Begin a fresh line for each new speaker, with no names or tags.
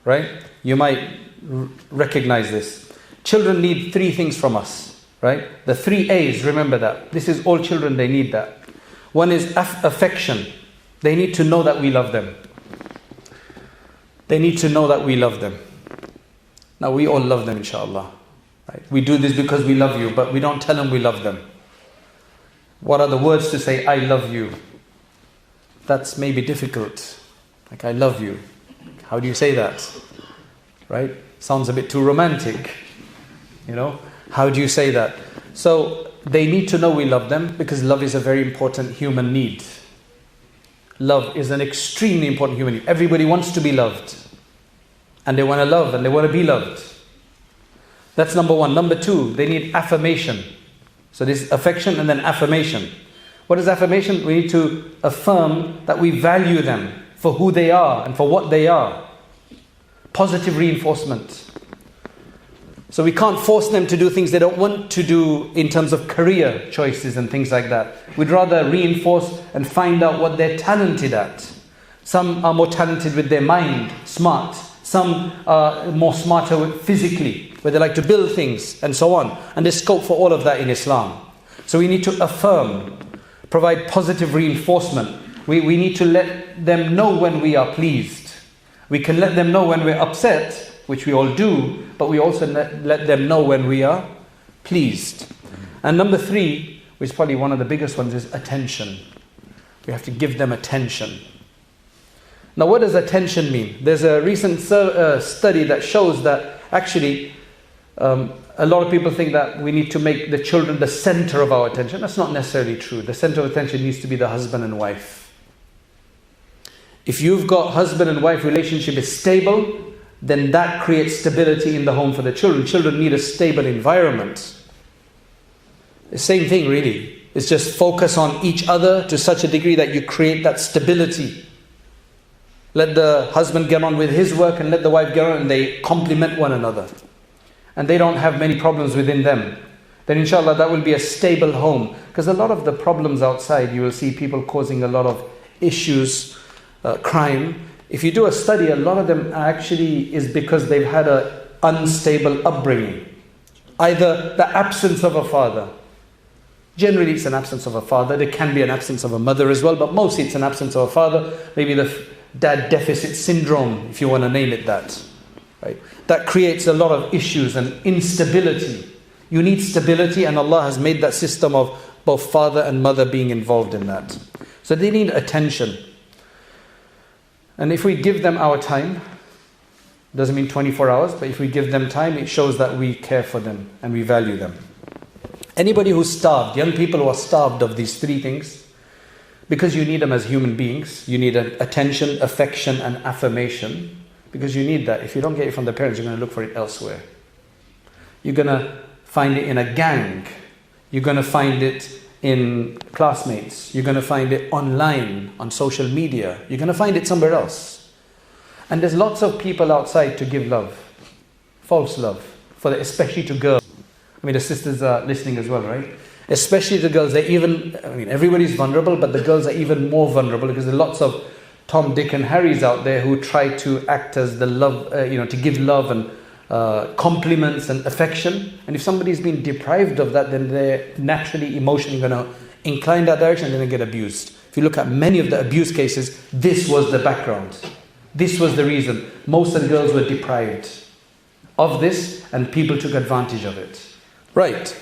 right? You might recognize this. Children need three things from us, right? The three A's, remember that. This is all children, they need that. One is affection. They need to know that we love them. They need to know that we love them. Now we all love them, inshallah. Right? We do this because we love you, but we don't tell them we love them. What are the words to say, I love you? That's maybe difficult. Like, I love you. How do you say that? Right? Sounds a bit too romantic. You know? How do you say that? So, they need to know we love them because love is a very important human need. Love is an extremely important human need. Everybody wants to be loved. And they want to love and they want to be loved. That's number one. Number two, they need affirmation. So this is affection and then affirmation. What is affirmation? We need to affirm that we value them for who they are and for what they are. Positive reinforcement. So we can't force them to do things they don't want to do in terms of career choices and things like that. We'd rather reinforce and find out what they're talented at. Some are more talented with their mind, smart. Some are more smarter physically, where they like to build things and so on. And there's scope for all of that in Islam. So we need to affirm, provide positive reinforcement. We need to let them know when we are pleased. We can let them know when we're upset, which we all do, but we also let them know when we are pleased. And number three, which is probably one of the biggest ones, is attention. We have to give them attention. Now, what does attention mean? There's a recent study that shows that actually a lot of people think that we need to make the children the center of our attention. That's not necessarily true. The center of attention needs to be the husband and wife. If you've got husband and wife relationship is stable, then that creates stability in the home for the children. Children need a stable environment. The same thing really. It's just focus on each other to such a degree that you create that stability. Let the husband get on with his work and let the wife get on, and they complement one another. And they don't have many problems within them. Then inshallah that will be a stable home. Because a lot of the problems outside, you will see people causing a lot of issues, crime. If you do a study, a lot of them actually is because they've had an unstable upbringing. Either the absence of a father. Generally it's an absence of a father. There can be an absence of a mother as well, but mostly it's an absence of a father. Maybe the dad deficit syndrome, if you want to name it that. Right? That creates a lot of issues and instability. You need stability, and Allah has made that system of both father and mother being involved in that. So they need attention. And if we give them our time, doesn't mean 24 hours, but if we give them time, it shows that we care for them and we value them. Anybody who's starved, young people who are starved of these three things, because you need them as human beings, you need attention, affection and affirmation, because you need that. If you don't get it from the parents, you're going to look for it elsewhere. You're going to find it in a gang. You're going to find it in classmates. You're going to find it online, on social media. You're going to find it somewhere else. And there's lots of people outside to give love. False love. Especially to girls. I mean, the sisters are listening as well, right? Especially the girls. Everybody's vulnerable, but the girls are even more vulnerable because there are lots of Tom, Dick and Harrys out there who try to act as the love, to give love and compliments and affection. And if somebody's been deprived of that, then they're naturally, emotionally going to incline that direction and then they get abused. If you look at many of the abuse cases, this was the background. This was the reason. Most of the girls were deprived of this and people took advantage of it. Right.